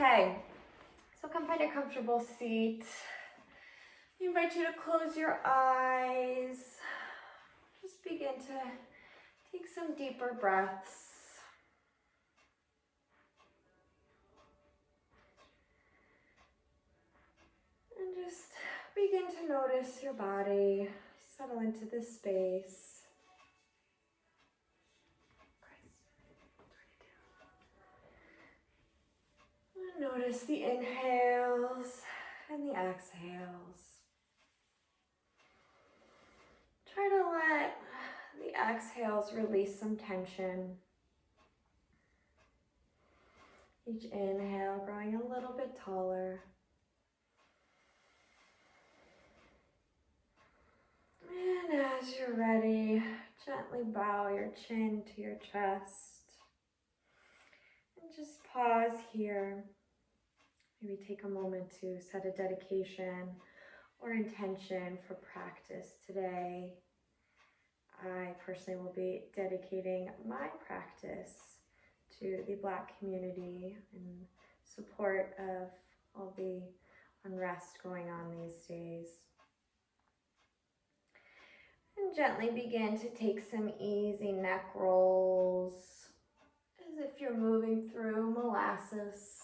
Okay, so come find a comfortable seat. I invite you to close your eyes. Just begin to take some deeper breaths. And just begin to notice your body settle into this space. And notice the inhales and the exhales. Try to let the exhales release some tension. Each inhale growing a little bit taller. And as you're ready, gently bow your chin to your chest. And just pause here. Maybe take a moment to set a dedication or intention for practice today. I personally will be dedicating my practice to the Black community in support of all the unrest going on these days. And gently begin to take some easy neck rolls as if you're moving through molasses.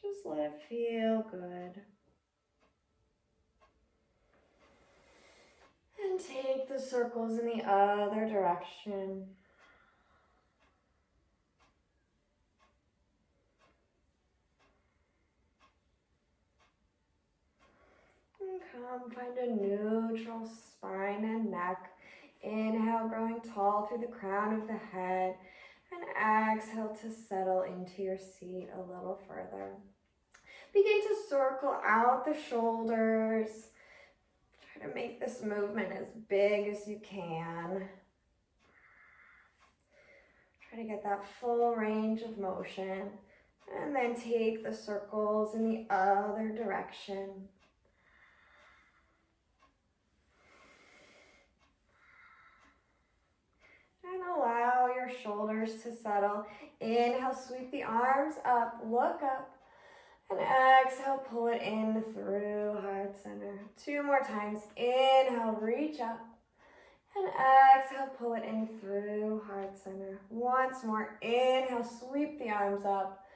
Just let it feel good. And take the circles in the other direction. And come find a neutral spine and neck. Inhale, growing tall through the crown of the head. And exhale to settle into your seat a little further. Begin to circle out the shoulders. Try to make this movement as big as you can. Try to get that full range of motion. And then take the circles in the other direction. And allow your shoulders to settle. Inhale, sweep the arms up, look up. And exhale, pull it in through heart center. 2 more times. Inhale, reach up. And exhale, pull it in through heart center. Once more. Inhale, sweep the arms up.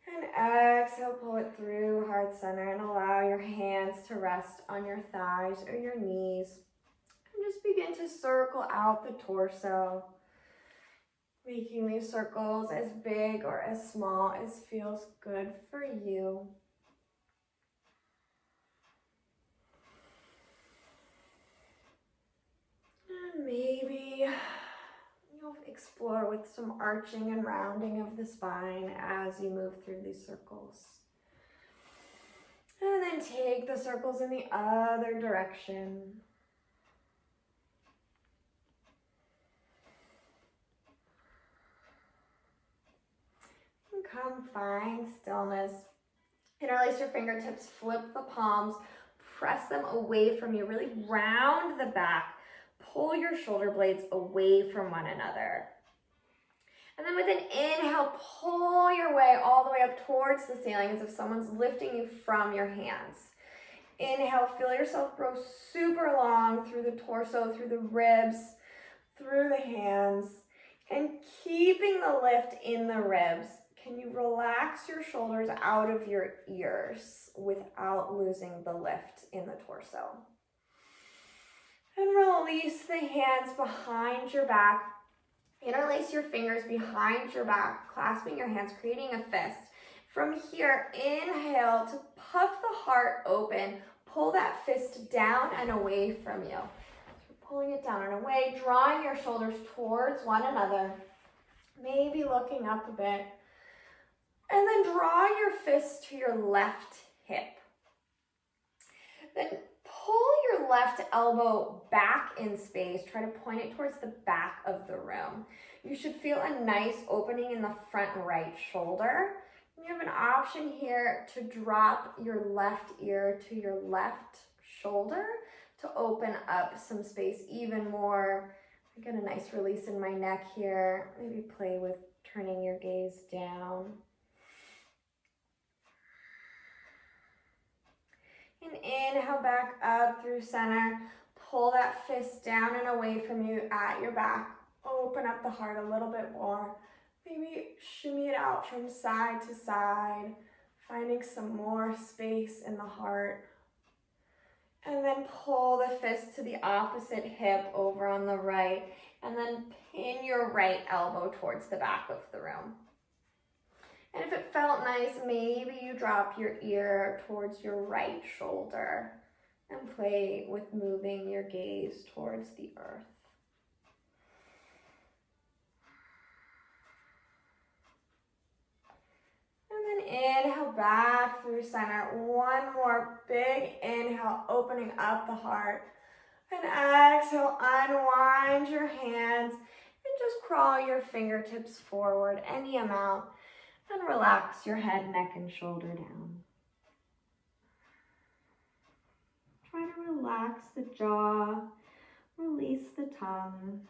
And exhale, pull it through heart center. And allow your hands to rest on your thighs or your knees. And just begin to circle out the torso. Making these circles as big or as small as feels good for you. And maybe you'll explore with some arching and rounding of the spine as you move through these circles. And then take the circles in the other direction. Come find stillness. Interlace your fingertips, flip the palms, press them away from you. Really round the back. Pull your shoulder blades away from one another. And then with an inhale, pull your way all the way up towards the ceiling as if someone's lifting you from your hands. Inhale, feel yourself grow super long through the torso, through the ribs, through the hands. And keeping the lift in the ribs. Can you relax your shoulders out of your ears without losing the lift in the torso? And release the hands behind your back. Interlace your fingers behind your back, clasping your hands, creating a fist. From here, inhale to puff the heart open. Pull that fist down and away from you. So pulling it down and away, drawing your shoulders towards one another. Maybe looking up a bit. And then draw your fist to your left hip. Then pull your left elbow back in space. Try to point it towards the back of the room. You should feel a nice opening in the front right shoulder. You have an option here to drop your left ear to your left shoulder to open up some space even more. I get a nice release in my neck here. Maybe play with turning your gaze down. inhale back up through center. Pull that fist down and away from you at your back. Open up the heart a little bit more. Maybe shimmy it out from side to side, finding some more space in the heart. And then pull the fist to the opposite hip over on the right, and then pin your right elbow towards the back of the room. And if it felt nice, maybe you drop your ear towards your right shoulder and play with moving your gaze towards the earth. And then inhale back through center. One more big inhale, opening up the heart. And exhale, unwind your hands and just crawl your fingertips forward any amount. And relax your head, neck, and shoulder down. Try to relax the jaw, release the tongue.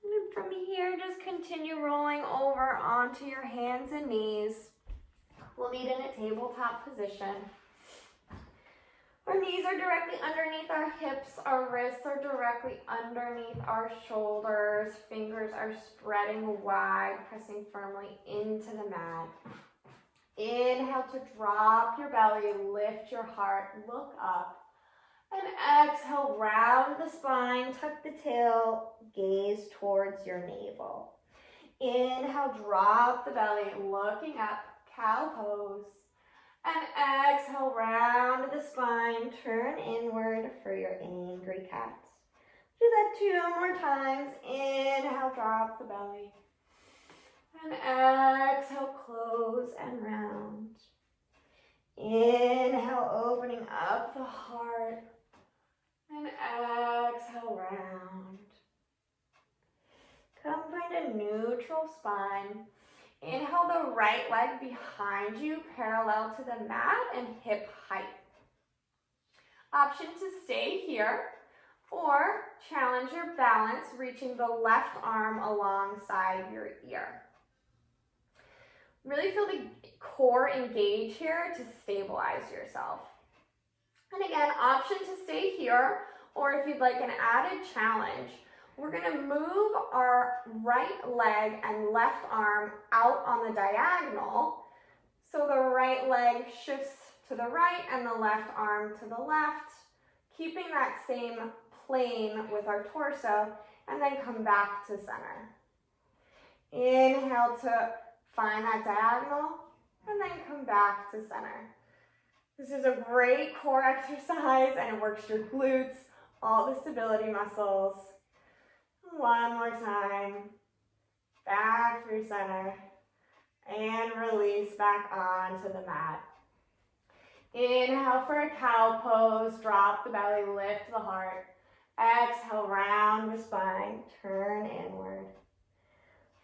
And from here, just continue rolling over onto your hands and knees. We'll meet in a tabletop position. Our knees are directly underneath our hips. Our wrists are directly underneath our shoulders. Fingers are spreading wide, pressing firmly into the mat. Inhale to drop your belly, lift your heart, look up. And exhale, round the spine, tuck the tail, gaze towards your navel. Inhale, drop the belly, looking up, cow pose. And exhale, round the spine, turn inward for your angry cat. Do that 2 more times. Inhale, drop the belly. And exhale, close and round. Inhale, opening up the heart. And exhale, round. Come find a neutral spine. Inhale the right leg behind you, parallel to the mat and hip height. Option to stay here or challenge your balance, reaching the left arm alongside your ear. Really feel the core engage here to stabilize yourself. And again, option to stay here, or if you'd like an added challenge, we're gonna move our right leg and left arm out on the diagonal. So the right leg shifts to the right and the left arm to the left, keeping that same plane with our torso, and then come back to center. Inhale to find that diagonal, and then come back to center. This is a great core exercise, and it works your glutes, all the stability muscles. One more time. Back through center. And release back onto the mat. Inhale for a cow pose. Drop the belly, lift the heart. Exhale, round the spine. Turn inward.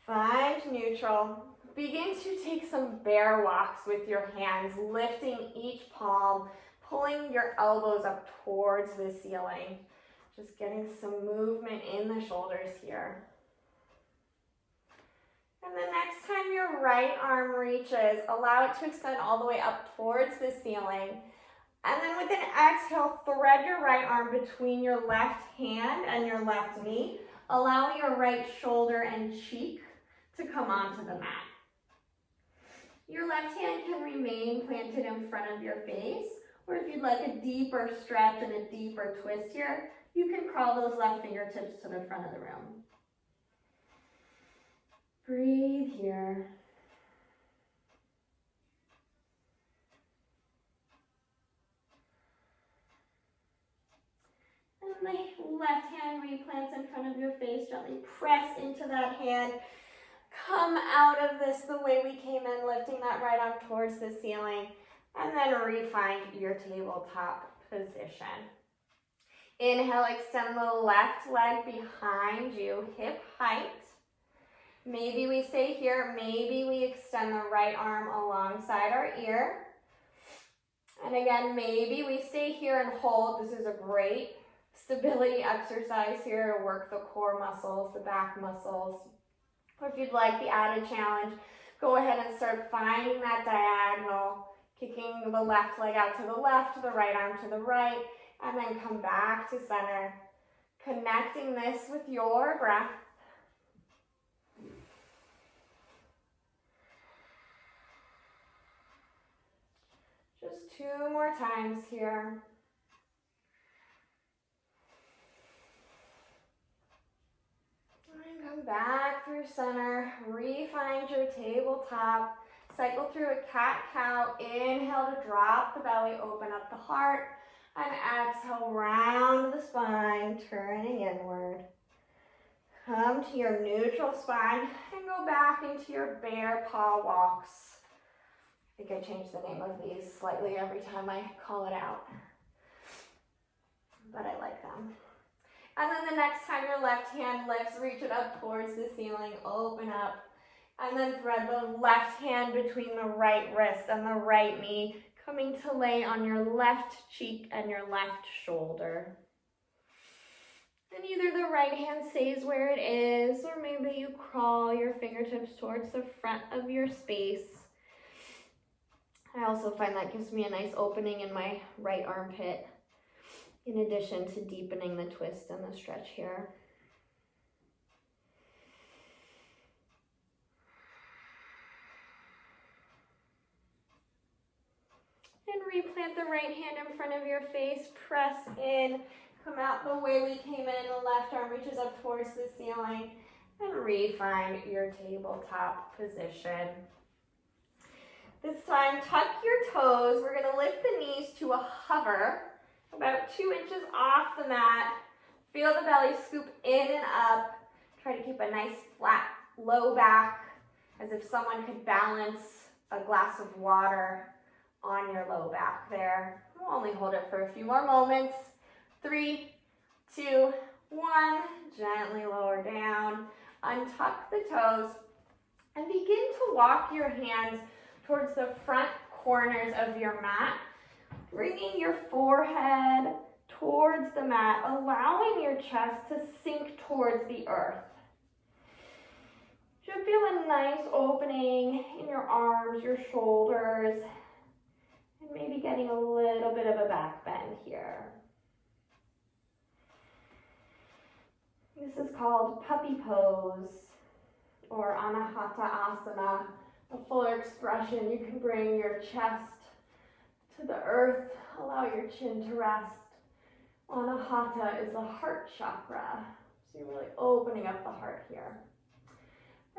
Find neutral. Begin to take some bear walks with your hands, lifting each palm, pulling your elbows up towards the ceiling. Just getting some movement in the shoulders here. And the next time your right arm reaches, allow it to extend all the way up towards the ceiling. And then with an exhale, thread your right arm between your left hand and your left knee, allowing your right shoulder and cheek to come onto the mat. Your left hand can remain planted in front of your face, or if you'd like a deeper stretch and a deeper twist here, you can crawl those left fingertips to the front of the room. Breathe here. And the left hand replants in front of your face. Gently press into that hand. Come out of this the way we came in, lifting that right arm towards the ceiling. And then refine your tabletop position. Inhale, extend the left leg behind you, hip height. Maybe we stay here, maybe we extend the right arm alongside our ear. And again, maybe we stay here and hold. This is a great stability exercise here to work the core muscles, the back muscles. Or if you'd like the added challenge, go ahead and start finding that diagonal, kicking the left leg out to the left, the right arm to the right, and then come back to center. Connecting this with your breath. Just 2 more times here. And come back through center. Re-find your tabletop. Cycle through a cat-cow. Inhale to drop the belly, open up the heart. And exhale, round the spine, turning inward. Come to your neutral spine and go back into your bear paw walks. I think I change the name of these slightly every time I call it out, but I like them. And then the next time your left hand lifts, reach it up towards the ceiling, open up, and then thread the left hand between the right wrist and the right knee, coming to lay on your left cheek and your left shoulder. And either the right hand stays where it is, or maybe you crawl your fingertips towards the front of your space. I also find that gives me a nice opening in my right armpit, in addition to deepening the twist and the stretch here. And replant the right hand in front of your face, press in, come out the way we came in, the left arm reaches up towards the ceiling, and re-find your tabletop position. This time, tuck your toes. We're gonna lift the knees to a hover, about 2 inches off the mat. Feel the belly scoop in and up. Try to keep a nice flat low back, as if someone could balance a glass of water on your low back there. We'll only hold it for a few more moments. 3, 2, 1. Gently lower down. Untuck the toes and begin to walk your hands towards the front corners of your mat, bringing your forehead towards the mat, allowing your chest to sink towards the earth. You should feel a nice opening in your arms, your shoulders, and maybe getting a little bit of a back bend here. This is called puppy pose or Anahata Asana. A fuller expression, you can bring your chest to the earth, allow your chin to rest. Anahata is the heart chakra, so you're really opening up the heart here.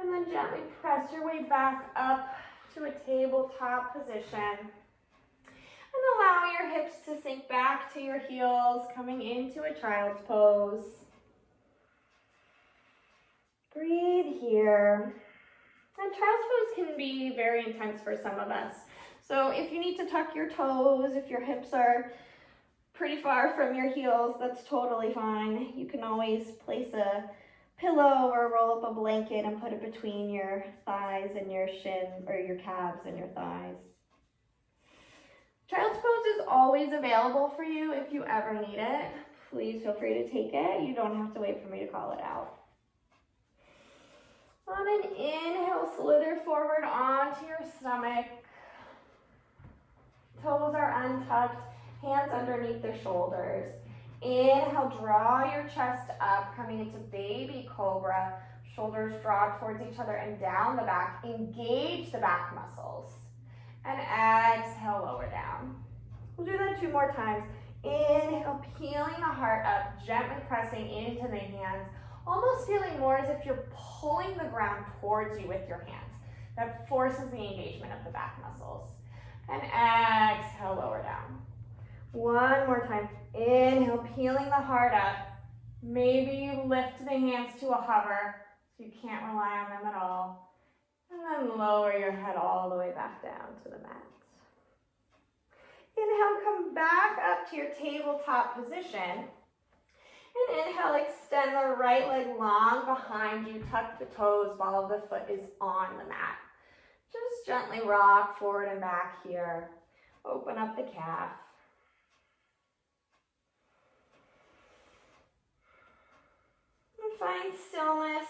And then gently press your way back up to a tabletop position. And allow your hips to sink back to your heels, coming into a child's pose. Breathe here. And child's pose can be very intense for some of us. So if you need to tuck your toes, if your hips are pretty far from your heels, that's totally fine. You can always place a pillow or roll up a blanket and put it between your thighs and your shin, or your calves and your thighs. Child's pose is always available for you if you ever need it. Please feel free to take it. You don't have to wait for me to call it out. On an inhale, slither forward onto your stomach. Toes are untucked, hands underneath the shoulders. Inhale, draw your chest up, coming into baby cobra. Shoulders draw towards each other and down the back. Engage the back muscles. And exhale, lower down. We'll do that 2 more times. Inhale, peeling the heart up, gently pressing into the hands. Almost feeling more as if you're pulling the ground towards you with your hands. That forces the engagement of the back muscles. And exhale, lower down. 1 more time. Inhale, peeling the heart up. Maybe you lift the hands to a hover, so you can't rely on them at all. And then lower your head all the way back down to the mat. Inhale, come back up to your tabletop position. And inhale, extend the right leg long behind you. Tuck the toes, ball of the foot is on the mat. Just gently rock forward and back here. Open up the calf. And find stillness.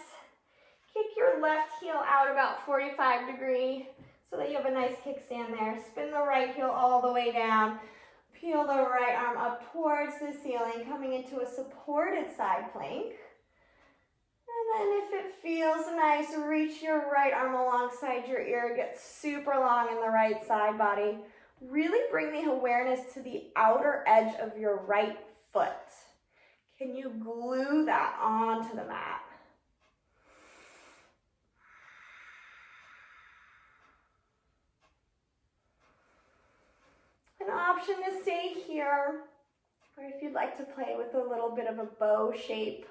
Kick your left heel out about 45 degrees so that you have a nice kickstand there. Spin the right heel all the way down. Peel the right arm up towards the ceiling, coming into a supported side plank. And then if it feels nice, reach your right arm alongside your ear. Get super long in the right side body. Really bring the awareness to the outer edge of your right foot. Can you glue that onto the mat? An option to stay here, or if you'd like to play with a little bit of a bow shape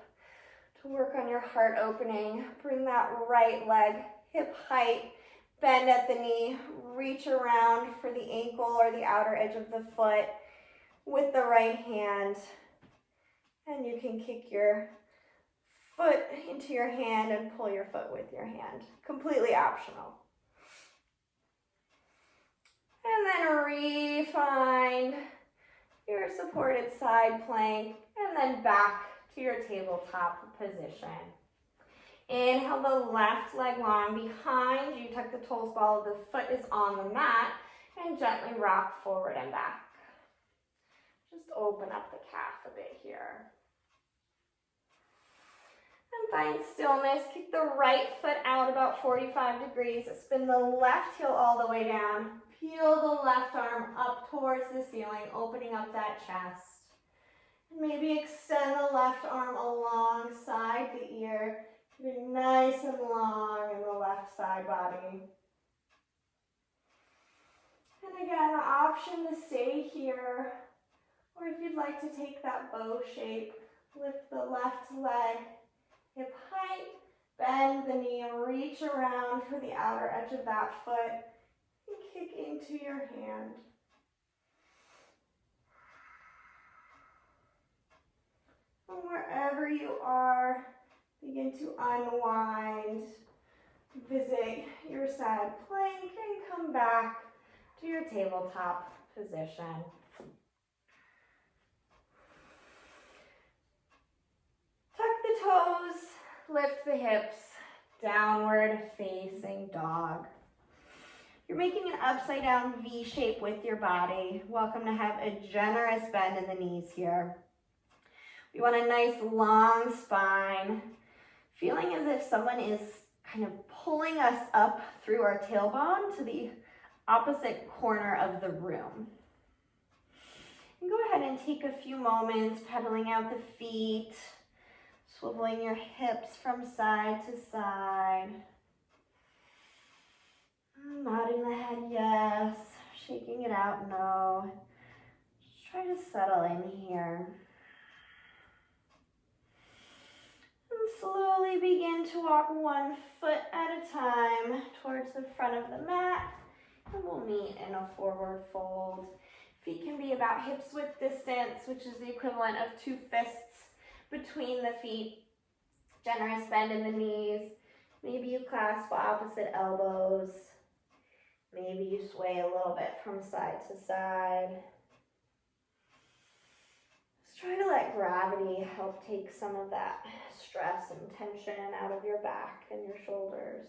to work on your heart opening, bring that right leg hip height, bend at the knee, reach around for the ankle or the outer edge of the foot with the right hand, and you can kick your foot into your hand and pull your foot with your hand. Completely optional. And then re-find your supported side plank and then back to your tabletop position. Inhale the left leg long behind you. Tuck the toes ball of the foot is on the mat and gently rock forward and back. Just open up the calf a bit here. And find stillness. Kick the right foot out about 45 degrees. Spin the left heel all the way down. Peel the left arm up towards the ceiling, opening up that chest. And maybe extend the left arm alongside the ear, keeping nice and long in the left side body. And again, an option to stay here, or if you'd like to take that bow shape, lift the left leg, hip height, bend the knee, reach around for the outer edge of that foot, and kick into your hand. And wherever you are, begin to unwind, visit your side plank, and come back to your tabletop position. Tuck the toes, lift the hips, downward facing dog. You're making an upside down V shape with your body. Welcome to have a generous bend in the knees here. We want a nice long spine, feeling as if someone is kind of pulling us up through our tailbone to the opposite corner of the room. And go ahead and take a few moments pedaling out the feet, swiveling your hips from side to side. Nodding the head, yes. Shaking it out, no. Just try to settle in here. And slowly begin to walk one foot at a time towards the front of the mat. And we'll meet in a forward fold. Feet can be about hips width distance, which is the equivalent of 2 fists between the feet. Generous bend in the knees. Maybe you clasp opposite elbows. Maybe you sway a little bit from side to side. Just try to let gravity help take some of that stress and tension out of your back and your shoulders.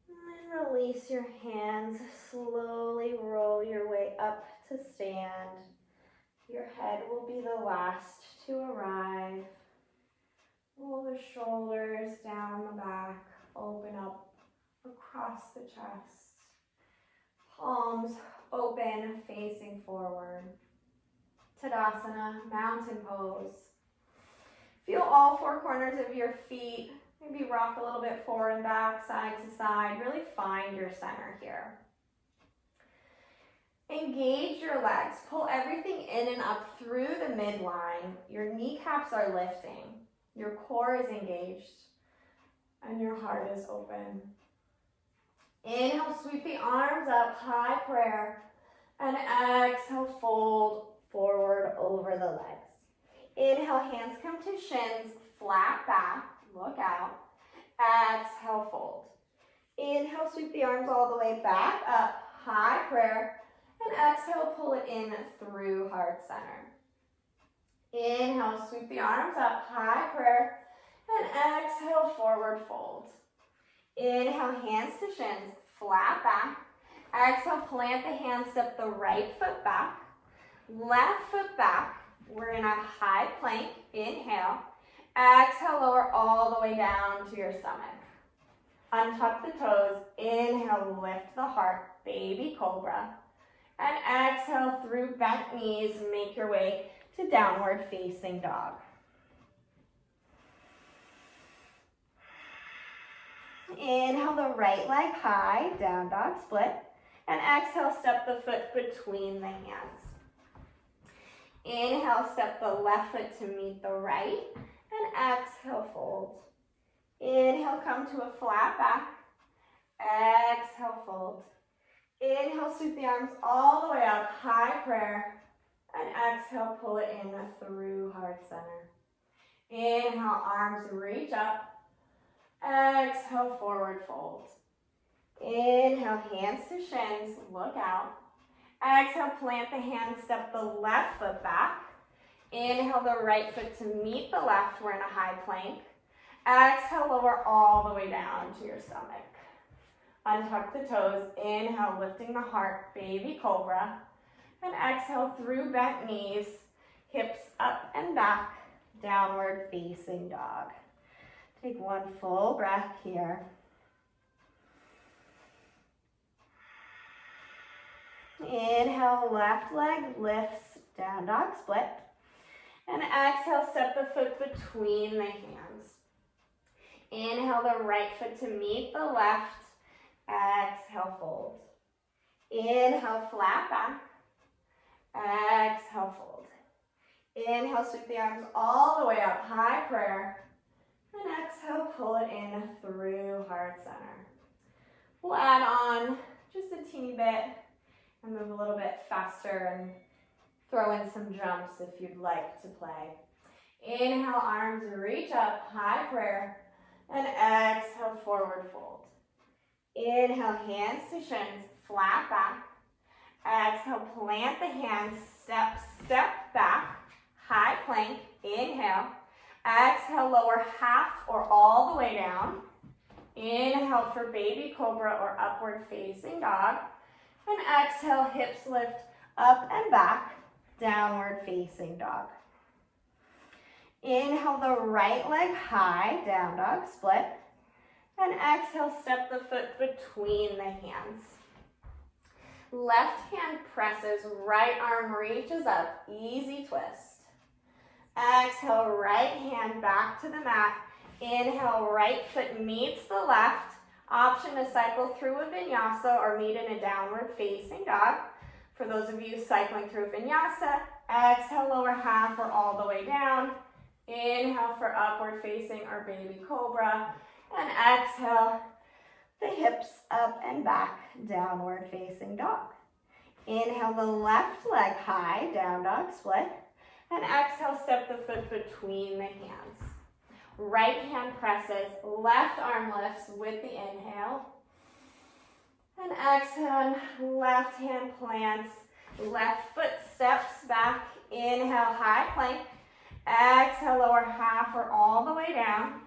And then release your hands. Slowly roll your way up to stand. Your head will be the last to arrive. Roll the shoulders down the back, open up across the chest. Palms open, facing forward. Tadasana, mountain pose. Feel all 4 corners of your feet. Maybe rock a little bit forward and back, side to side. Really find your center here. Engage your legs. Pull everything in and up through the midline. Your kneecaps are lifting. Your core is engaged and your heart is open. Inhale, sweep the arms up, high prayer. And exhale, fold forward over the legs. Inhale, hands come to shins, flat back, look out. Exhale, fold. Inhale, sweep the arms all the way back up, high prayer. And exhale, pull it in through heart center. Inhale, sweep the arms up, high prayer. And exhale, forward fold. Inhale, hands to shins, flat back. Exhale, plant the hands, step the right foot back. Left foot back. We're in a high plank. Inhale. Exhale, lower all the way down to your stomach. Untuck the toes. Inhale, lift the heart, baby cobra. And exhale, through bent knees, make your way to downward facing dog. Inhale the right leg high, down dog split. And exhale, step the foot between the hands. Inhale, step the left foot to meet the right. And exhale, fold. Inhale, come to a flat back. Exhale, fold. Inhale, sweep the arms all the way up, high prayer. And exhale, pull it in through heart center. Inhale, arms reach up. Exhale, forward fold. Inhale, hands to shins, look out. Exhale, plant the hands, step the left foot back. Inhale the right foot to meet the left, we're in a high plank. Exhale, lower all the way down to your stomach. Untuck the toes, inhale, lifting the heart, baby cobra. And exhale, through bent knees, hips up and back, downward facing dog. Take one full breath here. Inhale, left leg lifts, down dog split. And exhale, step the foot between the hands. Inhale the right foot to meet the left. Exhale, fold. Inhale, flat back. Exhale, fold. Inhale, sweep the arms all the way up, high prayer. And exhale, pull it in through heart center. We'll add on just a teeny bit and move a little bit faster and throw in some jumps if you'd like to play. Inhale, arms reach up, high prayer. And exhale, forward fold. Inhale, hands to shins, flat back. Exhale, plant the hands, step back, high plank. Inhale. Exhale, lower half or all the way down. Inhale for baby cobra or upward facing dog. And exhale, hips lift up and back, downward facing dog. Inhale the right leg high, down dog split. And exhale, step the foot between the hands. Left hand presses, right arm reaches up, easy twist. Exhale, right hand back to the mat. Inhale, right foot meets the left. Option to cycle through a vinyasa or meet in a downward facing dog. For those of you cycling through vinyasa, exhale, lower half or all the way down. Inhale for upward facing or baby cobra. And exhale, the hips up and back, downward facing dog. Inhale the left leg high, down dog split. And exhale, step the foot between the hands. Right hand presses, left arm lifts with the inhale. And exhale, left hand plants, left foot steps back. Inhale, high plank. Exhale, lower half or all the way down.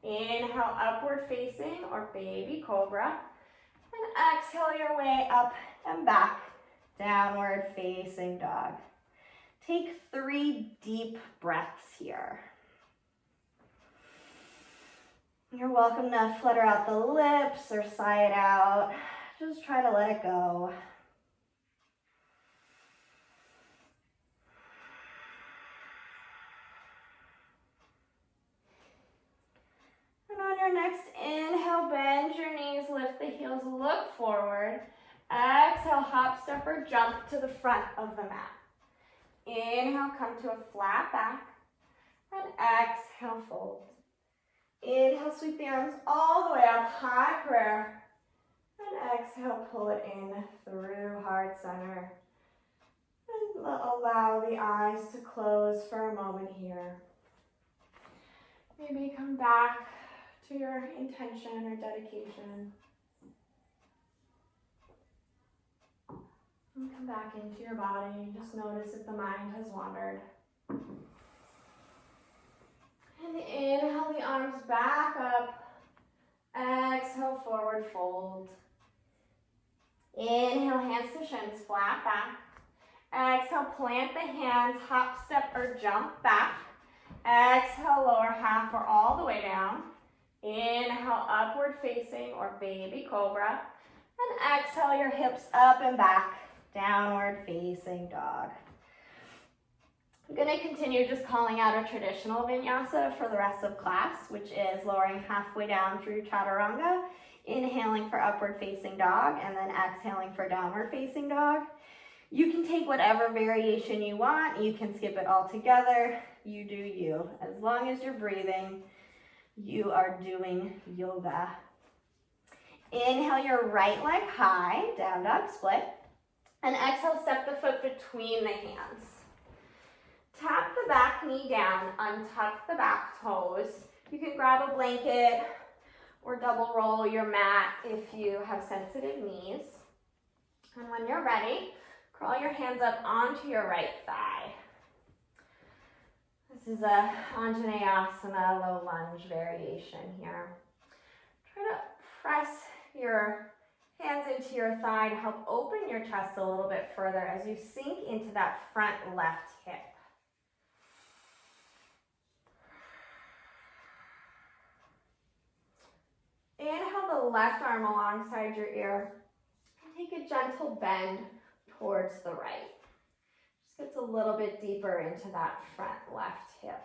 Inhale, upward facing or baby cobra. And exhale your way up and back, downward facing dog. Take 3 deep breaths here. You're welcome to flutter out the lips or sigh it out. Just try to let it go. And on your next inhale, bend your knees, lift the heels, look forward. Exhale, hop, step, or jump to the front of the mat. Inhale, come to a flat back. And exhale, fold. Inhale, sweep the arms all the way up, high prayer. And exhale, pull it in through heart center. And allow the eyes to close for a moment here. Maybe come back to your intention or dedication. And come back into your body. Just notice if the mind has wandered. And inhale the arms back up. Exhale, forward fold. Inhale, hands to shins, flat back. Exhale, plant the hands, hop, step, or jump back. Exhale, lower half or all the way down. Inhale, upward facing or baby cobra. And exhale, your hips up and back, downward facing dog. I'm going to continue just calling out a traditional vinyasa for the rest of class, which is lowering halfway down through chaturanga, inhaling for upward facing dog, and then exhaling for downward facing dog. You can take whatever variation you want. You can skip it all together. You do you. As long as you're breathing, you are doing yoga. Inhale your right leg high, down dog split. And exhale, step the foot between the hands. Tap the back knee down, untuck the back toes. You can grab a blanket or double roll your mat if you have sensitive knees. And when you're ready, crawl your hands up onto your right thigh. This is a Anjaneyasana low lunge variation here. Try to press your hands into your thigh to help open your chest a little bit further as you sink into that front left hip. Inhale the left arm alongside your ear. Take a gentle bend towards the right. Just gets a little bit deeper into that front left hip.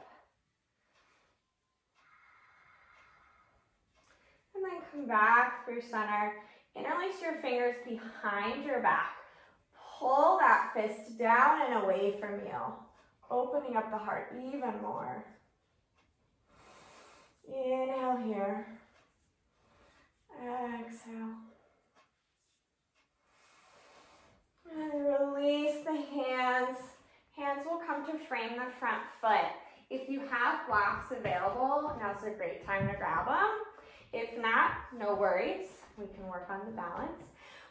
And then come back through center. Interlace your fingers behind your back. Pull that fist down and away from you, opening up the heart even more. Inhale here. Exhale. And release the hands. Hands will come to frame the front foot. If you have blocks available, now's a great time to grab them. If not, no worries. We can work on the balance.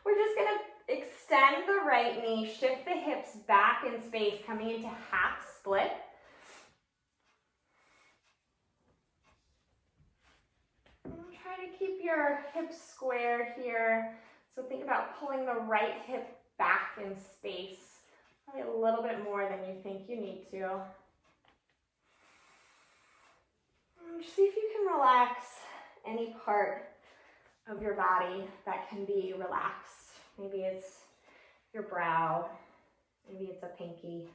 We're just going to extend the right knee, shift the hips back in space, coming into half split. Try to keep your hips squared here. So think about pulling the right hip back in space, probably a little bit more than you think you need to. And see if you can relax any part of your body that can be relaxed. Maybe it's your brow, maybe it's a pinky.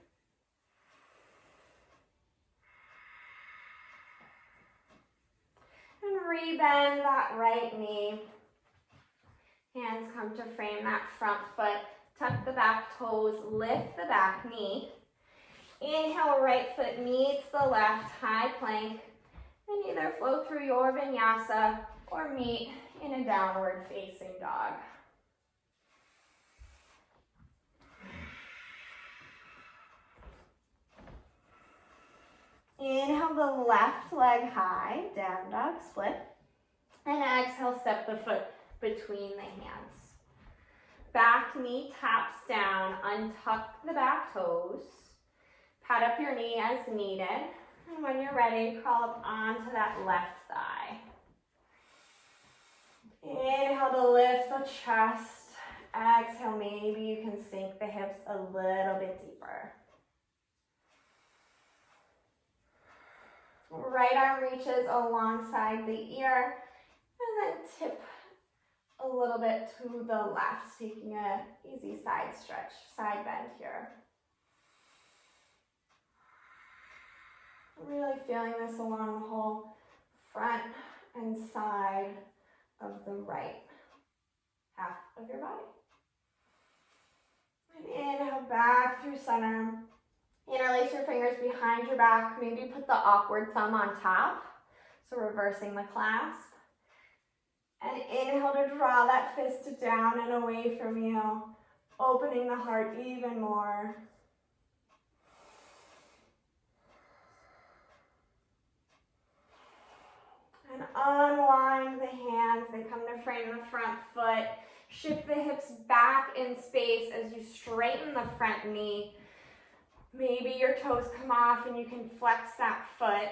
And rebend that right knee. Hands come to frame that front foot. Tuck the back toes, lift the back knee. Inhale, right foot meets the left, high plank. And either flow through your vinyasa or meet in a downward facing dog. Inhale the left leg high, down dog split. And exhale, step the foot between the hands. Back knee taps down, untuck the back toes. Pat up your knee as needed. And when you're ready, crawl up onto that left thigh. Inhale to lift the chest. Exhale, maybe you can sink the hips a little bit deeper. Right arm reaches alongside the ear, and then tip a little bit to the left, taking an easy side stretch, side bend here. Really feeling this along the whole front and side of the right half of your body. And inhale back through center. Interlace your fingers behind your back. Maybe put the awkward thumb on top. So reversing the clasp. And inhale to draw that fist down and away from you. Opening the heart even more. And unwind the hands. They come to frame the front foot. Shift the hips back in space as you straighten the front knee. Maybe your toes come off and you can flex that foot.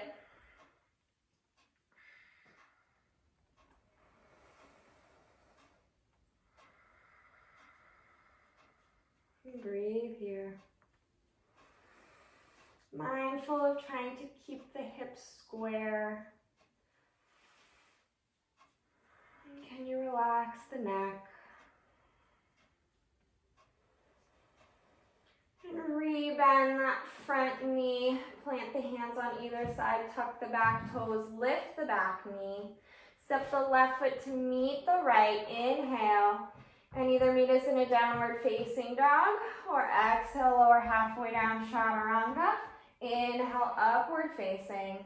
Breathe here. Mindful of trying to keep the hips square. And can you relax the neck? And re-bend that front knee. Plant the hands on either side. Tuck the back toes. Lift the back knee. Step the left foot to meet the right. Inhale. And either meet us in a downward facing dog or exhale, lower halfway down, chaturanga. Inhale, upward facing.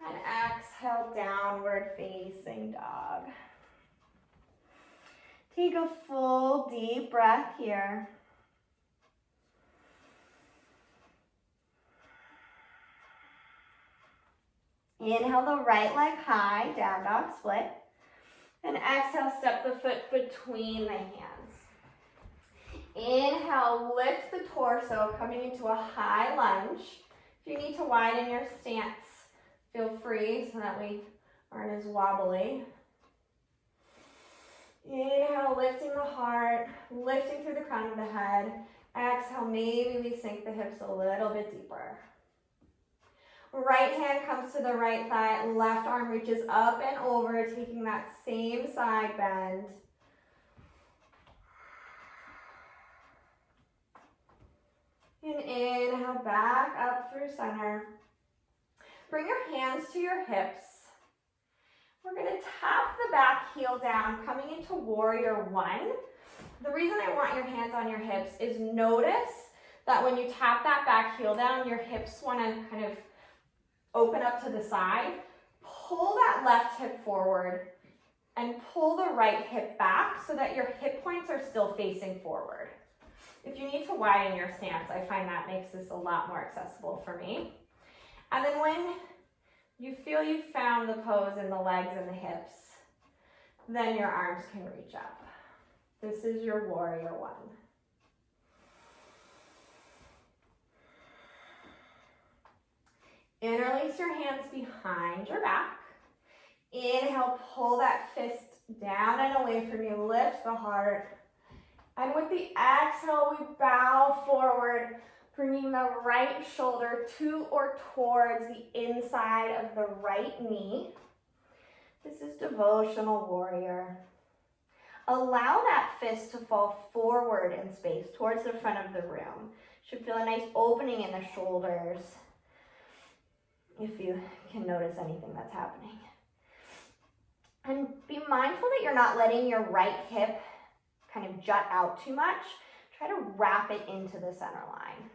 And exhale, downward facing dog. Take a full deep breath here. Inhale the right leg high, down dog split. And exhale, step the foot between the hands. Inhale, lift the torso, coming into a high lunge. If you need to widen your stance, feel free so that we aren't as wobbly. Inhale, lifting the heart, lifting through the crown of the head. Exhale, maybe we sink the hips a little bit deeper. Right hand comes to the right thigh, left arm reaches up and over, taking that same side bend. And inhale, back up through center. Bring your hands to your hips. We're gonna tap the back heel down, coming into warrior one. The reason I want your hands on your hips is notice that when you tap that back heel down, your hips wanna kind of open up to the side. Pull that left hip forward and pull the right hip back so that your hip points are still facing forward. If you need to widen your stance, I find that makes this a lot more accessible for me. And then when you feel you've found the pose in the legs and the hips, then your arms can reach up. This is your warrior one. Interlace your hands behind your back. Inhale, pull that fist down and away from you. Lift the heart. And with the exhale, we bow forward, bringing the right shoulder to or towards the inside of the right knee. This is devotional warrior. Allow that fist to fall forward in space towards the front of the room. Should feel a nice opening in the shoulders, if you can notice anything that's happening. And be mindful that you're not letting your right hip kind of jut out too much. Try to wrap it into the center line.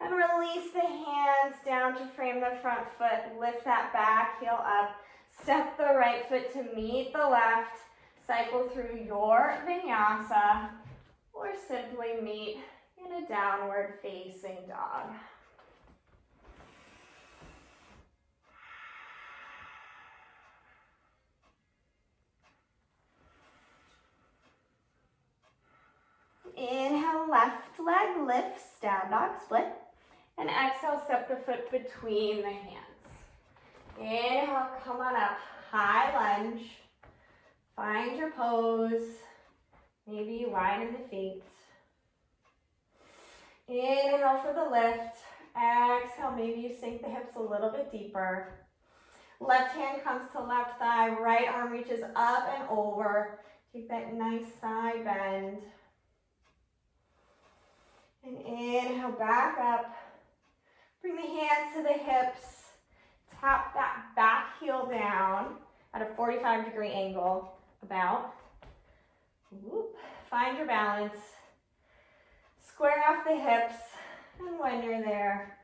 And release the hands down to frame the front foot. Lift that back heel up. Step the right foot to meet the left. Cycle through your vinyasa or simply meet in a downward facing dog. Inhale, left leg lifts, down dog split. And exhale, step the foot between the hands. Inhale, come on up, high lunge. Find your pose. Maybe you widen the feet. Inhale for the lift. Exhale, maybe you sink the hips a little bit deeper. Left hand comes to left thigh, right arm reaches up and over. Take that nice side bend. And inhale, back up. Bring the hands to the hips. Tap that back heel down at a 45-degree angle, about. Whoop. Find your balance. Square off the hips. And when you're there,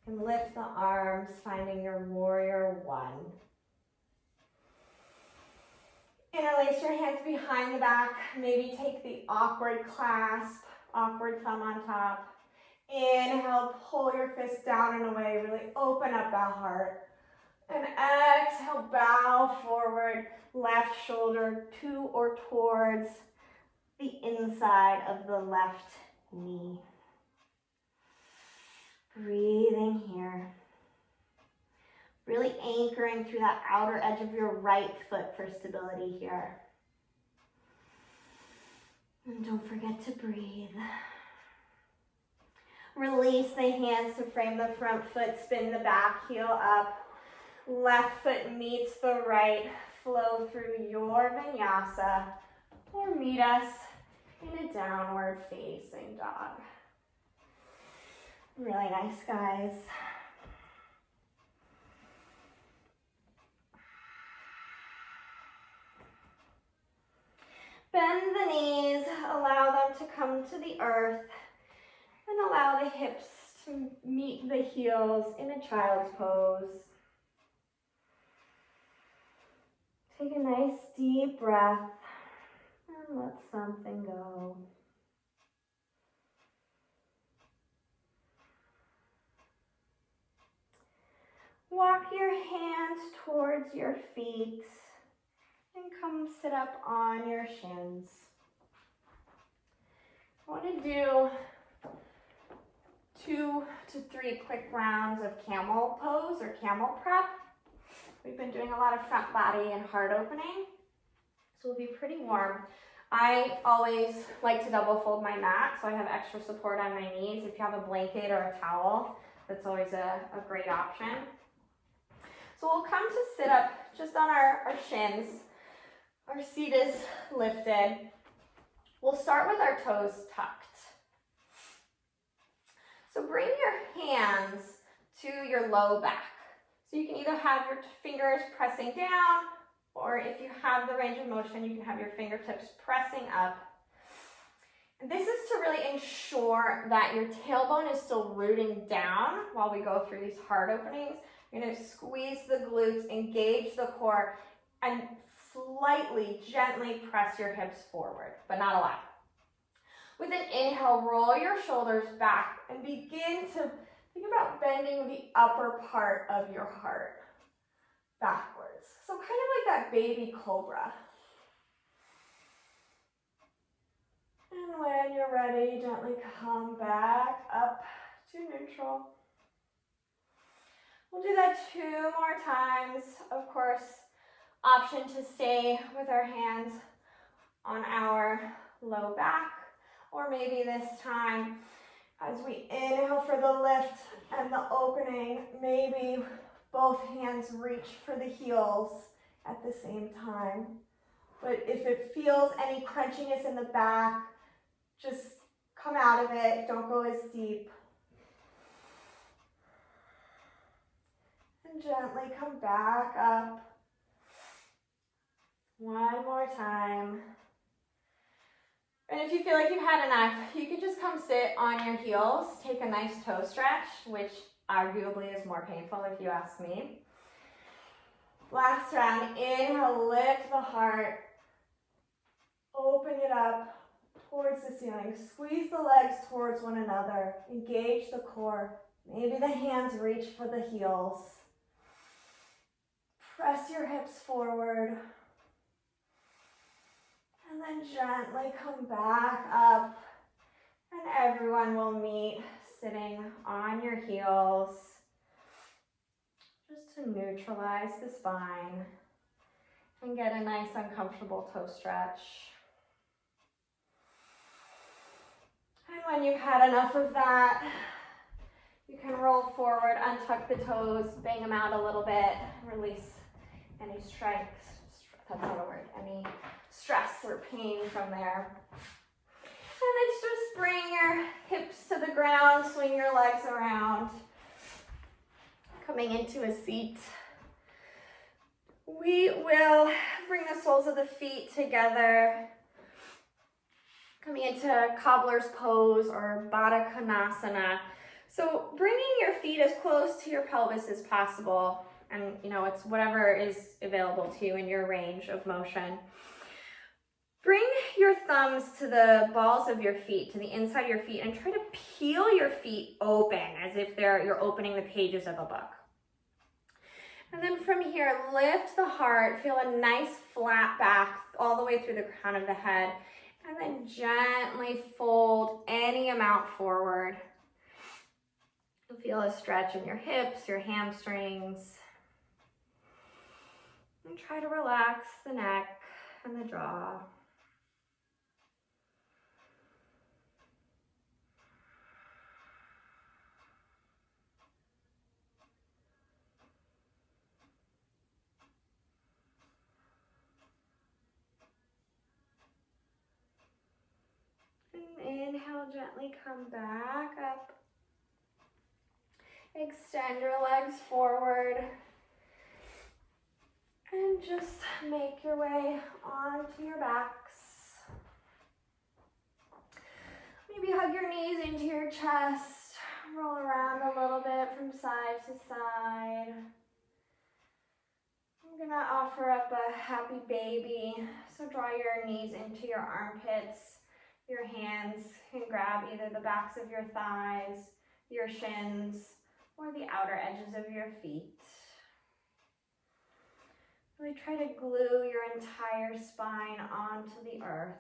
you can lift the arms, finding your warrior one. Interlace your hands behind the back. Maybe take the awkward clasp, awkward thumb on top. Inhale, pull your fist down and away. Really open up that heart. And exhale, bow forward. Left shoulder to or towards the inside of the left knee. Breathing here. Really anchoring through that outer edge of your right foot for stability here. And don't forget to breathe. Release the hands to frame the front foot, spin the back heel up. Left foot meets the right, flow through your vinyasa, or meet us in a downward facing dog. Really nice, guys. Bend the knees, allow them to come to the earth, and allow the hips to meet the heels in a child's pose. Take a nice deep breath and let something go. Walk your hands towards your feet and come sit up on your shins. I want to do 2 to 3 quick rounds of camel pose or camel prep. We've been doing a lot of front body and heart opening, so we'll be pretty warm. I always like to double fold my mat so I have extra support on my knees. If you have a blanket or a towel, that's always a great option. So we'll come to sit up just on our shins. Our seat is lifted. We'll start with our toes tucked. So bring your hands to your low back. So you can either have your fingers pressing down, or if you have the range of motion, you can have your fingertips pressing up. And this is to really ensure that your tailbone is still rooting down while we go through these heart openings. You're going to squeeze the glutes, engage the core, and slightly, gently press your hips forward, but not a lot. With an inhale, roll your shoulders back and begin to think about bending the upper part of your heart backwards. So kind of like that baby cobra. And when you're ready, gently come back up to neutral. We'll do that 2 more times. Of course, option to stay with our hands on our low back, or maybe this time, as we inhale for the lift and the opening, maybe both hands reach for the heels at the same time. But if it feels any crunchiness in the back, just come out of it. Don't go as deep. And gently come back up. One more time. And if you feel like you've had enough, you can just come sit on your heels, take a nice toe stretch, which arguably is more painful if you ask me. Last round, inhale, lift the heart, open it up towards the ceiling, squeeze the legs towards one another, engage the core, maybe the hands reach for the heels. Press your hips forward. And then gently come back up, and everyone will meet sitting on your heels, just to neutralize the spine and get a nice uncomfortable toe stretch. And when you've had enough of that, you can roll forward, untuck the toes, bang them out a little bit, release any strikes. That's not a word. Any stress or pain from there. And then just bring your hips to the ground, swing your legs around. Coming into a seat. We will bring the soles of the feet together. Coming into cobbler's pose or Baddha Konasana. So bringing your feet as close to your pelvis as possible. And it's whatever is available to you in your range of motion. Bring your thumbs to the balls of your feet, to the inside of your feet, and try to peel your feet open as if you're opening the pages of a book. And then from here, lift the heart, feel a nice flat back all the way through the crown of the head, and then gently fold any amount forward. You'll feel a stretch in your hips, your hamstrings. And try to relax the neck and the jaw. Now gently come back up. Extend your legs forward. And just make your way onto your backs. Maybe hug your knees into your chest. Roll around a little bit from side to side. I'm gonna offer up a happy baby. So draw your knees into your armpits. Your hands can grab either the backs of your thighs, your shins, or the outer edges of your feet. Really try to glue your entire spine onto the earth.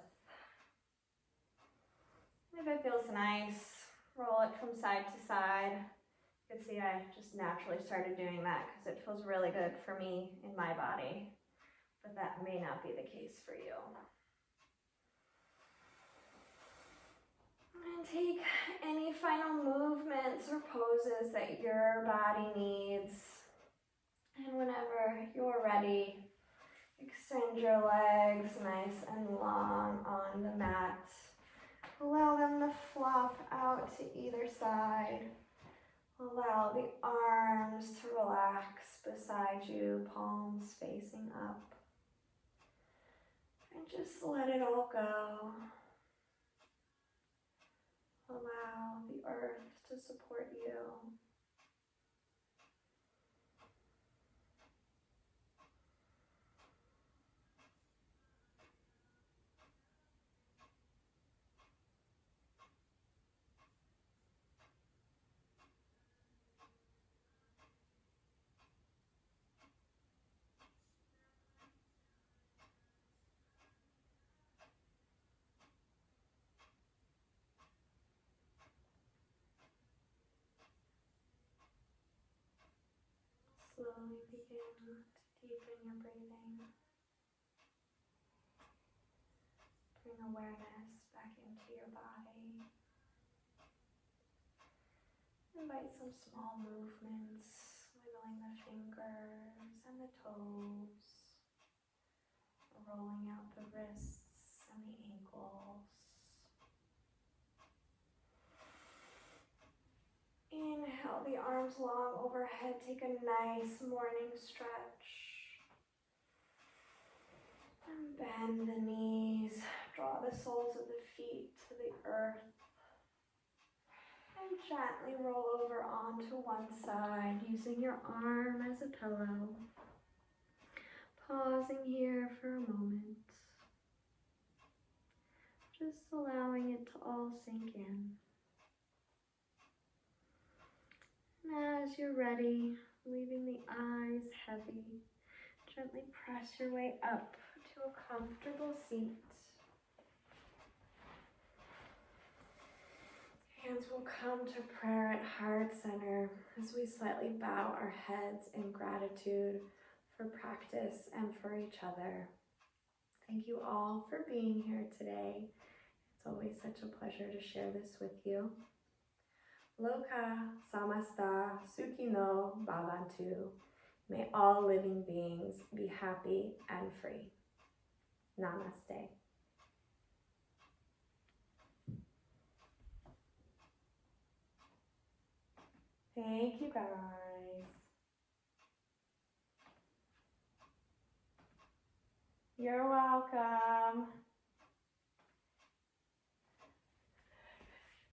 If it feels nice, roll it from side to side. You can see I just naturally started doing that because it feels really good for me in my body, but that may not be the case for you. And take any final movements or poses that your body needs. And whenever you're ready, extend your legs nice and long on the mat. Allow them to flop out to either side. Allow the arms to relax beside you, palms facing up. And just let it all go. Allow the earth to support you. Slowly begin to deepen your breathing. Bring awareness back into your body. Invite some small movements, wiggling the fingers and the toes, rolling out the wrists and the ankles. Inhale the arms long overhead. Take a nice morning stretch. And bend the knees. Draw the soles of the feet to the earth. And gently roll over onto one side using your arm as a pillow. Pausing here for a moment. Just allowing it to all sink in. And as you're ready, leaving the eyes heavy, gently press your way up to a comfortable seat. Hands will come to prayer at heart center as we slightly bow our heads in gratitude for practice and for each other. Thank you all for being here today. It's always such a pleasure to share this with you. Loka samasta sukhino bhavantu. May all living beings be happy and free. Namaste. Thank you, guys. You're welcome.